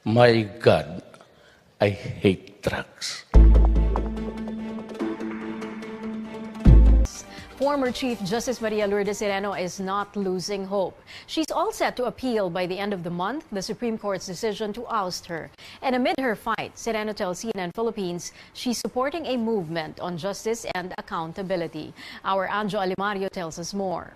My God, I hate drugs. Former Chief Justice Maria Lourdes Sereno is not losing hope. She's all set to appeal by the end of the month the Supreme Court's decision to oust her. And amid her fight, Sereno tells CNN Philippines she's supporting a movement on justice and accountability. Our Anjo Alimario tells us more.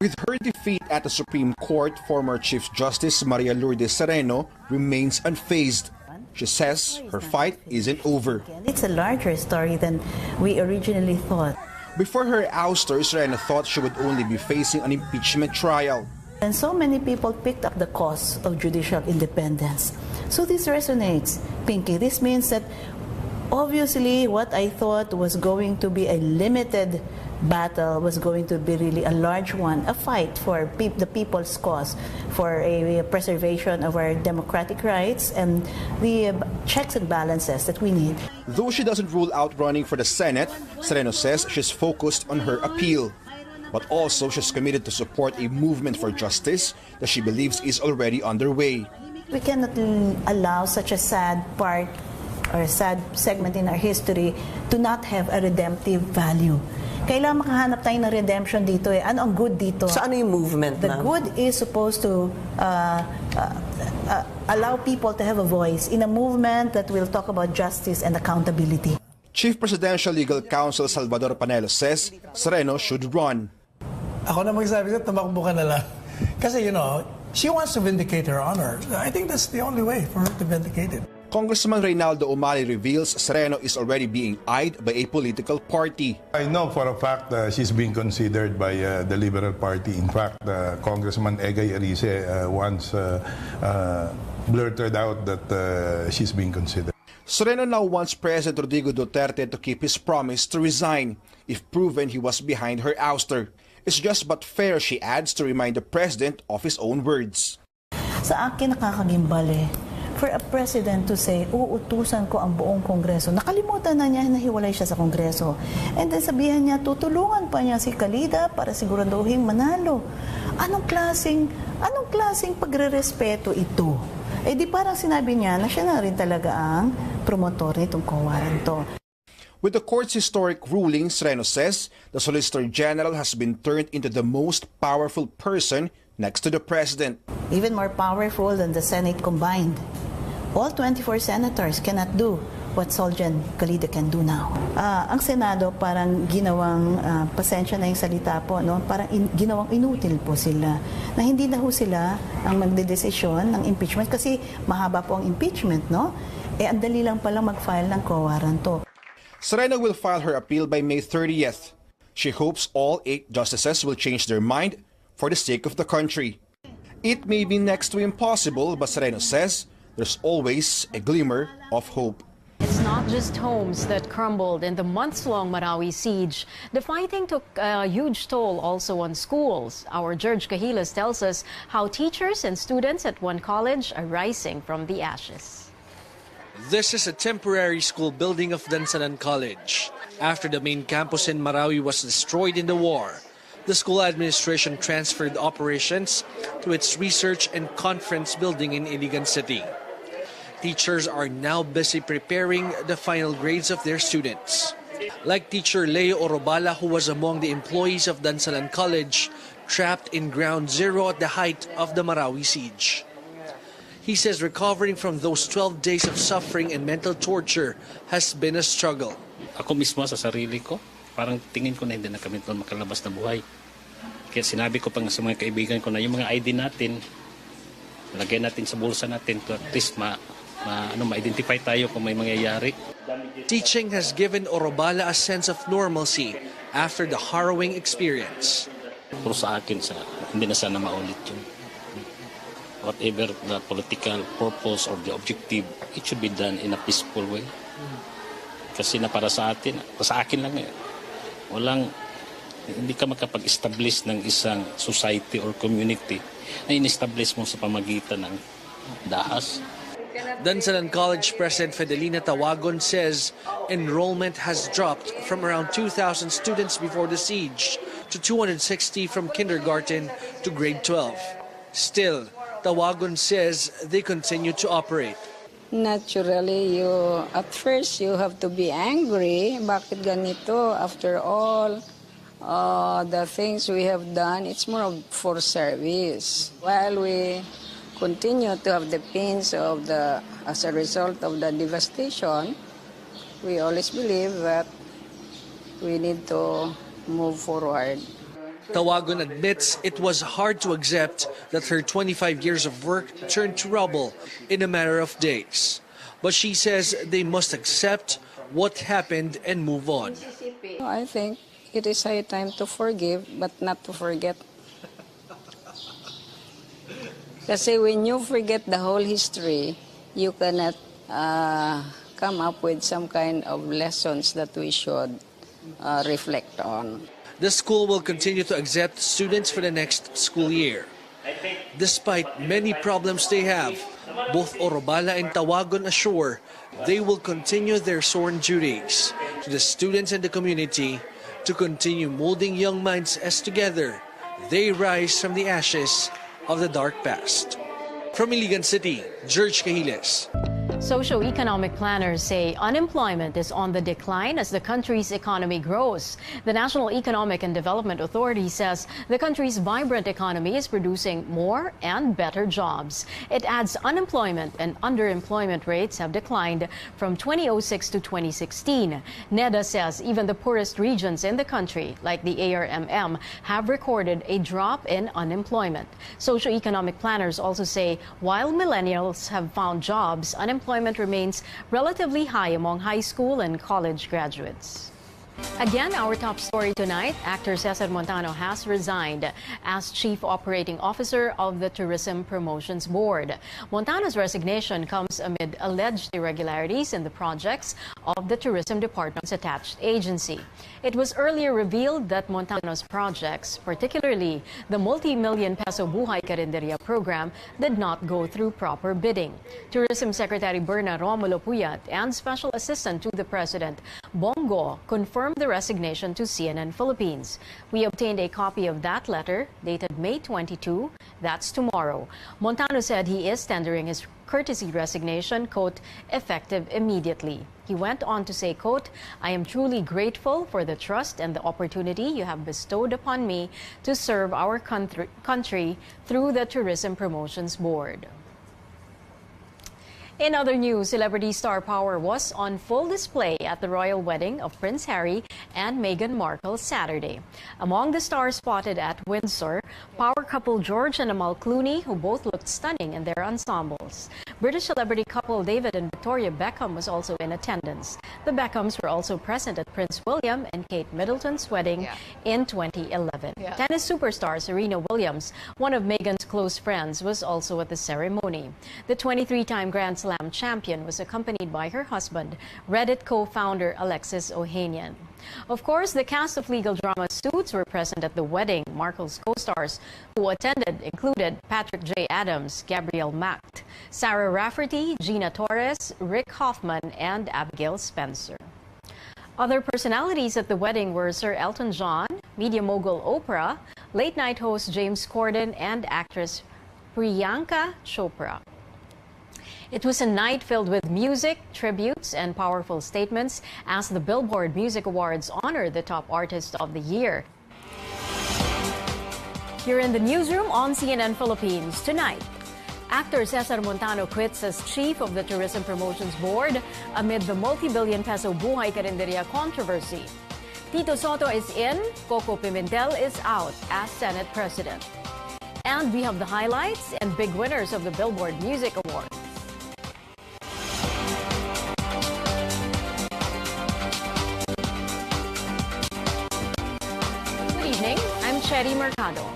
With her defeat at the Supreme Court, former Chief Justice Maria Lourdes Sereno remains unfazed. She says her fight isn't over. It's a larger story than we originally thought. Before her ouster, Sereno thought she would only be facing an impeachment trial. And so many people picked up the cause of judicial independence. So this resonates, Pinky. This means that obviously what I thought was going to be a limited battle was going to be really a large one, a fight for the people's cause, for a preservation of our democratic rights and the checks and balances that we need. Though she doesn't rule out running for the Senate, Sereno says she's focused on her appeal. But also she's committed to support a movement for justice that she believes is already underway. We cannot allow such a sad part or a sad segment in our history to not have a redemptive value. Kailangan makahanap tayo ng redemption dito eh. Ano ang good dito? So ano yung movement, The good is supposed to allow people to have a voice in a movement that will talk about justice and accountability. Chief Presidential Legal Counsel Salvador Panelo says Sereno should run. Ako na magsabi sa tumakbo ka na lang. Kasi, she wants to vindicate her honor. I think that's the only way for her to vindicate it. Congressman Reynaldo Umali reveals Sereno is already being eyed by a political party. I know for a fact she's being considered by the Liberal Party. In fact, Congressman Egay Arice once blurted out that she's being considered. Sereno now wants President Rodrigo Duterte to keep his promise to resign if proven he was behind her ouster. It's just but fair, she adds, to remind the president of his own words. Sa akin nakakagimbal eh. For a president to say, uutusan ko ang buong Kongreso. Nakalimutan na niya na hiwalay siya sa Kongreso. And then sabihan niya, tutulungan pa niya si Kalida para siguraduhin manalo. Anong klaseng pagre-respeto ito? Eh di parang sinabi niya na siya na rin talaga ang promotor nitong kawaran to. With the court's historic ruling, Sereno says the Solicitor General has been turned into the most powerful person next to the president. Even more powerful than the Senate combined. All 24 senators cannot do what Soljan Kalida can do now. Ang Senado parang ginawang, pasensya na yung salita po, no? Parang ginawang inutil po sila. Na hindi na ho sila ang magdedesisyon ng impeachment kasi mahaba po ang impeachment, no? Eh, ang dali lang palang mag-file ng co-warranto. Sereno will file her appeal by May 30th. She hopes all 8 justices will change their mind for the sake of the country. It may be next to impossible, but Sereno says there's always a glimmer of hope. It's not just homes that crumbled in the months-long Marawi siege. The fighting took a huge toll also on schools. Our George Cahilas tells us how teachers and students at one college are rising from the ashes. This is a temporary school building of Dansalan College. After the main campus in Marawi was destroyed in the war, the school administration transferred operations to its research and conference building in Iligan City. Teachers are now busy preparing the final grades of their students. Like teacher Leo Orobala, who was among the employees of Dansalan College, trapped in ground zero at the height of the Marawi siege. He says recovering from those 12 days of suffering and mental torture has been a struggle. Ako mismo sa sarili ko, parang tingin ko na hindi na kami makalabas na buhay. Kaya sinabi ko pa nga sa mga kaibigan ko na yung mga ID natin, lagay natin sa bulsa natin to at least ma-identify tayo kung may mangyayari. Teaching has given Orobala a sense of normalcy after the harrowing experience. Pero sa akin, hindi na sana maulit yun. Whatever the political purpose or the objective, it should be done in a peaceful way. Kasi na para sa akin lang hindi ka makapag-establish ng isang society or community na in-establish mo sa pamagitan ng dahas. Dansalan College President Fidelina Tawagon says enrollment has dropped from around 2,000 students before the siege to 260 from kindergarten to grade 12. Still, Tawagon says they continue to operate. Naturally, at first you have to be angry. Bakit ganito? After all the things we have done, it's more of for service. While we continue to have the pains as a result of the devastation, we always believe that we need to move forward. Tawagon admits it was hard to accept that her 25 years of work turned to rubble in a matter of days. But she says they must accept what happened and move on. I think it is high time to forgive but not to forget. Kasi when you forget the whole history, you cannot come up with some kind of lessons that we should reflect on. The school will continue to accept students for the next school year. Despite many problems they have, both Orobala and Tawagon assure they will continue their sworn duties to the students and the community to continue molding young minds as together they rise from the ashes of the dark past. From Iligan City, George Cahiles. Socio-economic planners say unemployment is on the decline as the country's economy grows. The National Economic and Development Authority says the country's vibrant economy is producing more and better jobs. It adds unemployment and underemployment rates have declined from 2006 to 2016. NEDA says even the poorest regions in the country, like the ARMM, have recorded a drop in unemployment. Socio-economic planners also say while millennials have found jobs, unemployment remains relatively high among high school and college graduates. Again, our top story tonight, actor Cesar Montano has resigned as Chief Operating Officer of the Tourism Promotions Board. Montano's resignation comes amid alleged irregularities in the projects of the Tourism Department's attached agency. It was earlier revealed that Montano's projects, particularly the multi-million peso Buhay Karinderya program, did not go through proper bidding. Tourism Secretary Berna Romulo Puyat and Special Assistant to the President, Bongo, confirmed the resignation to CNN Philippines. We obtained a copy of that letter dated May 22. That's tomorrow. Montano said he is tendering his courtesy resignation, quote, effective immediately. He went on to say, quote, I am truly grateful for the trust and the opportunity you have bestowed upon me to serve our country through the Tourism Promotions Board. In other news, celebrity star power was on full display at the royal wedding of Prince Harry and Meghan Markle Saturday. Among the stars spotted at Windsor, power couple George and Amal Clooney, who both looked stunning in their ensembles. British celebrity couple David and Victoria Beckham was also in attendance. The Beckhams were also present at Prince William and Kate Middleton's wedding in 2011. Tennis superstar Serena Williams, one of Meghan's close friends, was also at the ceremony. The 23-time Grand Slam champion was accompanied by her husband, Reddit co-founder Alexis Ohanian. Of course, the cast of legal drama Suits were present at the wedding. Markle's co-stars who attended included Patrick J. Adams, Gabrielle Macht, Sarah Rafferty, Gina Torres, Rick Hoffman, and Abigail Spencer. Other personalities at the wedding were Sir Elton John, media mogul Oprah, late-night host James Corden, and actress Priyanka Chopra. It was a night filled with music, tributes, and powerful statements as the Billboard Music Awards honored the top artist of the year. You're in the newsroom on CNN Philippines tonight. Actor Cesar Montano quits as chief of the Tourism Promotions Board amid the multi-billion peso Buhay Karinderya controversy. Tito Soto is in, Coco Pimentel is out as Senate President. And we have the highlights and big winners of the Billboard Music Awards. Cherry Mercado.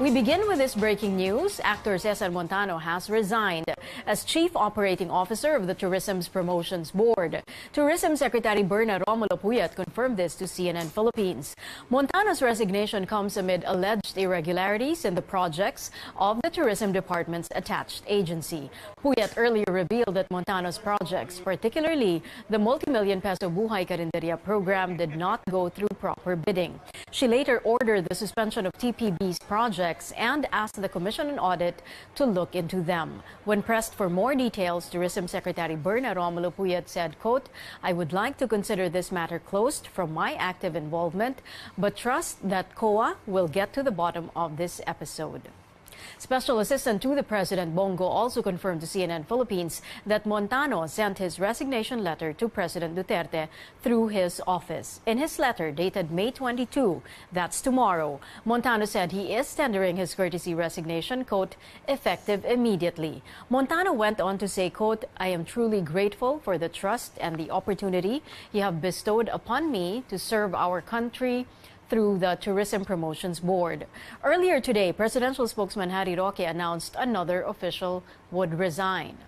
We begin with this breaking news. Actor Cesar Montano has resigned as Chief Operating Officer of the Tourism's Promotions Board. Tourism Secretary Berna Romulo Puyat confirmed this to CNN Philippines. Montano's resignation comes amid alleged irregularities in the projects of the Tourism Department's attached agency. Puyat earlier revealed that Montano's projects, particularly the multi-million peso Buhay Karinderya program, did not go through proper bidding. She later ordered the suspension of TPB's project projects and asked the Commission on Audit to look into them. When pressed for more details, Tourism Secretary Berna Romulo Puyat said, quote, "I would like to consider this matter closed from my active involvement, but trust that COA will get to the bottom of this episode." Special Assistant to the President Bongo also confirmed to CNN Philippines that Montano sent his resignation letter to President Duterte through his office. In his letter dated May 22, that's tomorrow, Montano said he is tendering his courtesy resignation, quote, "effective immediately." Montano went on to say, quote, "I am truly grateful for the trust and the opportunity you have bestowed upon me to serve our country through the Tourism Promotions Board." Earlier today, presidential spokesman Harry Roque announced another official would resign.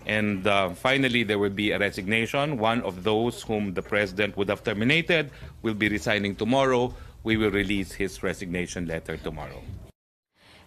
And finally, there will be a resignation. One of those whom the president would have terminated will be resigning tomorrow. We will release his resignation letter tomorrow.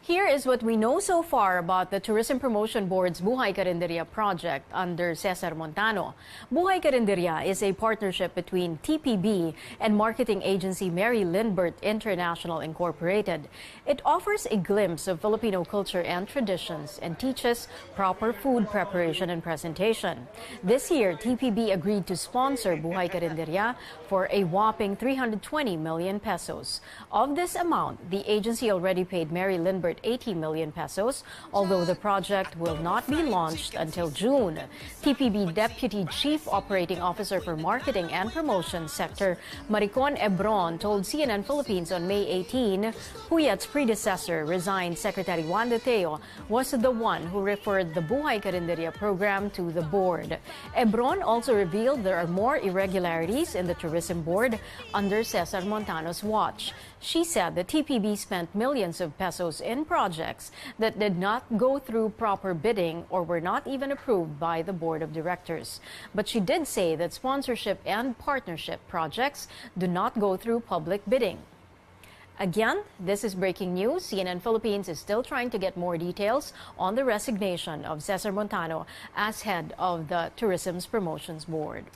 Here is what we know so far about the Tourism Promotion Board's Buhay Karinderya project under Cesar Montano. Buhay Karinderya is a partnership between TPB and marketing agency Mary Lindbert International Incorporated. It offers a glimpse of Filipino culture and traditions and teaches proper food preparation and presentation. This year, TPB agreed to sponsor Buhay Karinderya for a whopping 320 million pesos. Of this amount, the agency already paid Mary Lindbert 80 million pesos, although the project will not be launched until June. TPB Deputy Chief Operating Officer for Marketing and Promotion Sector, Maricon Ebron, told CNN Philippines on May 18, Puyat's predecessor, resigned Secretary Juan de Teo, was the one who referred the Buhay Karinderya program to the board. Ebron also revealed there are more irregularities in the Tourism Board under Cesar Montano's watch. She said the TPB spent millions of pesos in projects that did not go through proper bidding or were not even approved by the board of directors. But she did say that sponsorship and partnership projects do not go through public bidding. Again, this is breaking news. CNN Philippines is still trying to get more details on the resignation of Cesar Montano as head of the Tourism's Promotions Board.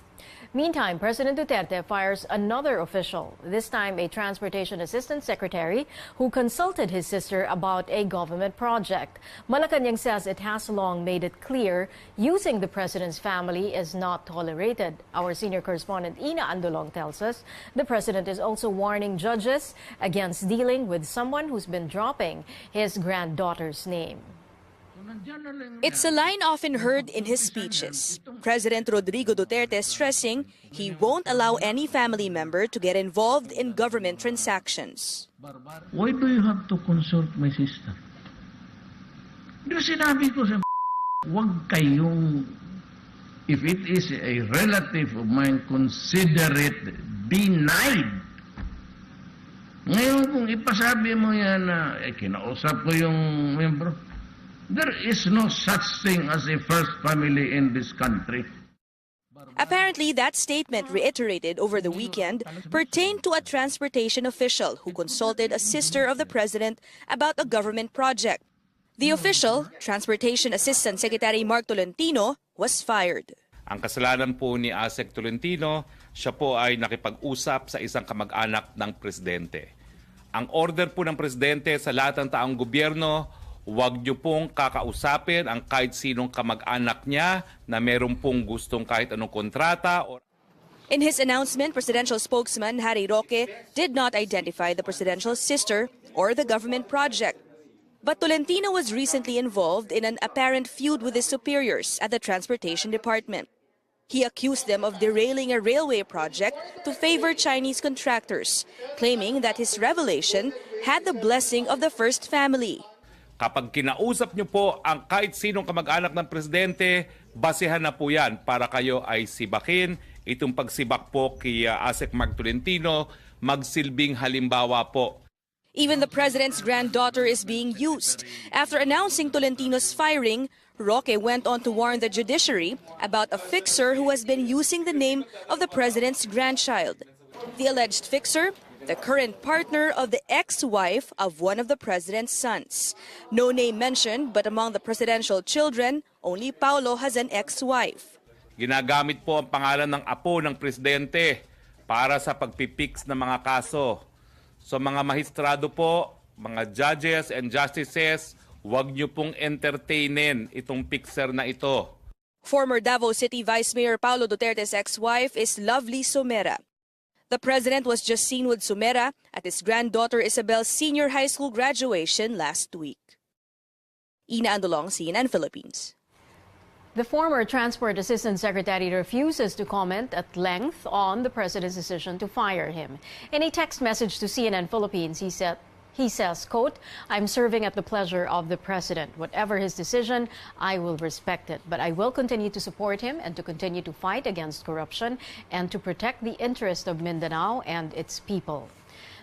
Meantime, President Duterte fires another official, this time a Transportation Assistant Secretary who consulted his sister about a government project. Malacanang says it has long made it clear using the president's family is not tolerated. Our senior correspondent Ina Andolong tells us the president is also warning judges against dealing with someone who's been dropping his granddaughter's name. It's a line often heard in his speeches. President Rodrigo Duterte stressing he won't allow any family member to get involved in government transactions. Why do you have to consult my sister? Di ba sinabi ko sa huwag kayong, if it is a relative of mine, consider it denied. Ngayon kung ipasabi mo yan na kinausap ko yung membro, there is no such thing as a first family in this country. Apparently, that statement reiterated over the weekend pertained to a transportation official who consulted a sister of the president about a government project. The official, Transportation Assistant Secretary Mark Tolentino, was fired. Ang kasalanan po ni ASEC Tolentino, siya po ay nakipag-usap sa isang kamag-anak ng presidente. Ang order po ng presidente sa lahat ng taong gobyerno, huwag niyo pong kakausapin ang kahit sinong kamag-anak niya na meron pong gustong kahit anong kontrata. In his announcement, presidential spokesman Harry Roque did not identify the presidential's sister or the government project. But Tolentino was recently involved in an apparent feud with his superiors at the Transportation Department. He accused them of derailing a railway project to favor Chinese contractors, claiming that his revelation had the blessing of the first family. Kapag kinausap niyo po ang kahit sinong kamag-anak ng presidente, basehan na po yan para kayo ay sibakin. Itong pagsibak po kay ASEC Mark Tolentino, magsilbing halimbawa po. Even the president's granddaughter is being used. After announcing Tolentino's firing, Roque went on to warn the judiciary about a fixer who has been using the name of the president's grandchild. The alleged fixer, the current partner of the ex-wife of one of the president's sons. No name mentioned, but among the presidential children, only Paulo has an ex-wife. Ginagamit po ang pangalan ng apo ng presidente para sa pagpipix ng mga kaso. So mga mahistrado po, mga judges and justices, huwag niyo pong entertainin itong fixer na ito. Former Davao City Vice Mayor Paulo Duterte's ex-wife is Lovely Sumera. The president was just seen with Sumera at his granddaughter Isabel's senior high school graduation last week. Ina Andolong, CNN Philippines. The former Transport Assistant Secretary refuses to comment at length on the president's decision to fire him. In a text message to CNN Philippines, he says, quote, "I'm serving at the pleasure of the president. Whatever his decision, I will respect it. But I will continue to support him and to continue to fight against corruption and to protect the interest of Mindanao and its people."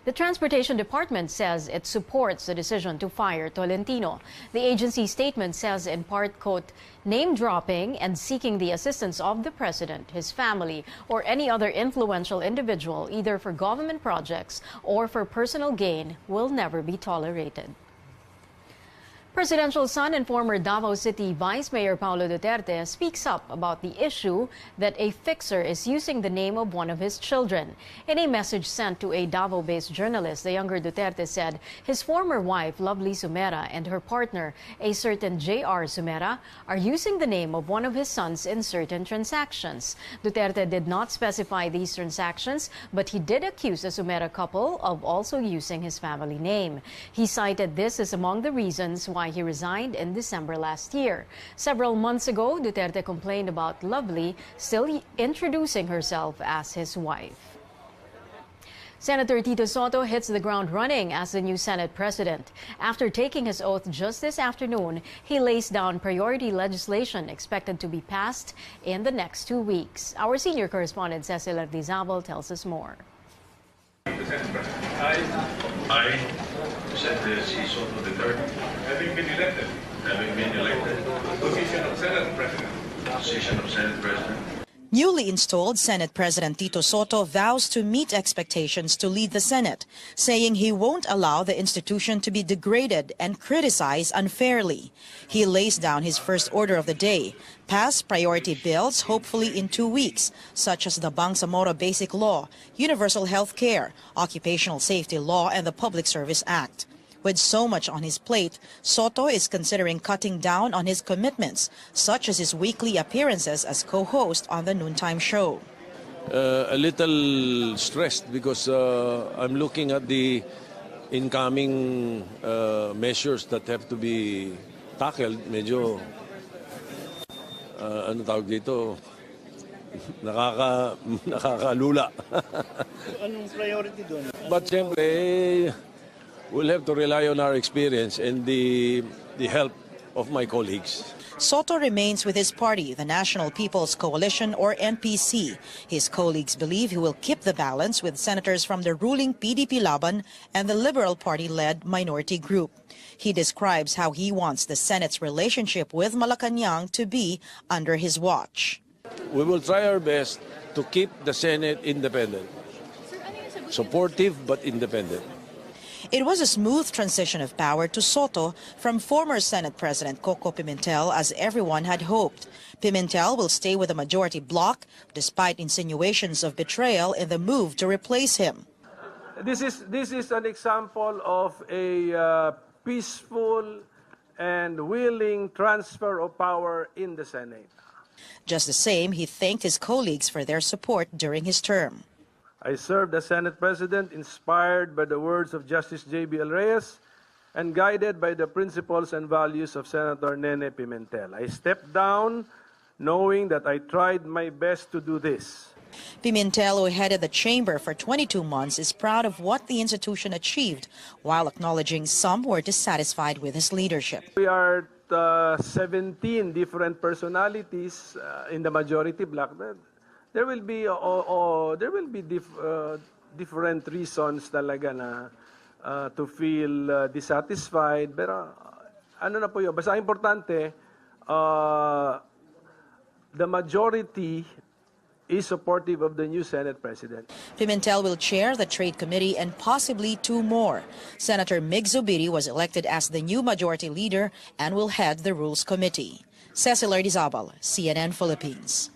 The Transportation Department says it supports the decision to fire Tolentino. The agency statement says in part, quote, "Name-dropping and seeking the assistance of the president, his family, or any other influential individual, either for government projects or for personal gain, will never be tolerated." Presidential son and former Davao City Vice Mayor Paulo Duterte speaks up about the issue that a fixer is using the name of one of his children. In a message sent to a Davao-based journalist, the younger Duterte said his former wife, Lovely Sumera, and her partner, a certain J.R. Sumera, are using the name of one of his sons in certain transactions. Duterte did not specify these transactions, but he did accuse the Sumera couple of also using his family name. He cited this as among the reasons why he resigned in December last year. Several months ago, Duterte complained about Lovely still introducing herself as his wife. Senator Tito Sotto hits the ground running as the new Senate president. After taking his oath just this afternoon, he lays down priority legislation expected to be passed in the next 2 weeks. Our senior correspondent Cecil Ardizabal tells us more. I, Senator Soto III, having been elected, position of Senate President. Newly installed Senate President Tito Sotto vows to meet expectations to lead the Senate, saying he won't allow the institution to be degraded and criticized unfairly. He lays down his first order of the day: pass priority bills hopefully in 2 weeks, such as the Bangsamoro Basic Law, Universal Health Care, Occupational Safety Law, and the Public Service Act. With so much on his plate, Sotto is considering cutting down on his commitments, such as his weekly appearances as co-host on the noontime show. A little stressed because I'm looking at the incoming measures that have to be tackled. Medyo, ano tawag dito, nakakalula. Anong priority doon? But siyempre, we'll have to rely on our experience and the help of my colleagues. Sotto remains with his party, the National People's Coalition, or NPC. His colleagues believe he will keep the balance with senators from the ruling PDP Laban and the Liberal Party-led minority group. He describes how he wants the Senate's relationship with Malacanang to be under his watch. We will try our best to keep the Senate independent, supportive but independent. It was a smooth transition of power to Sotto from former Senate President Coco Pimentel, as everyone had hoped. Pimentel will stay with the majority bloc despite insinuations of betrayal in the move to replace him. This is an example of a peaceful and willing transfer of power in the Senate. Just the same, he thanked his colleagues for their support during his term. I served as Senate President inspired by the words of Justice J.B.L. Reyes and guided by the principles and values of Senator Nene Pimentel. I stepped down knowing that I tried my best to do this. Pimentel, who headed the chamber for 22 months, is proud of what the institution achieved, while acknowledging some were dissatisfied with his leadership. We are 17 different personalities in the majority bloc. There will be different reasons talaga na to feel dissatisfied, pero ano na po yun, basta importante the majority is supportive of the new Senate President. Pimentel will chair the Trade Committee and possibly 2 more. Senator Mig Zubiri was elected as the new majority leader and will head the Rules Committee. Cecil Ardizabal, CNN Philippines.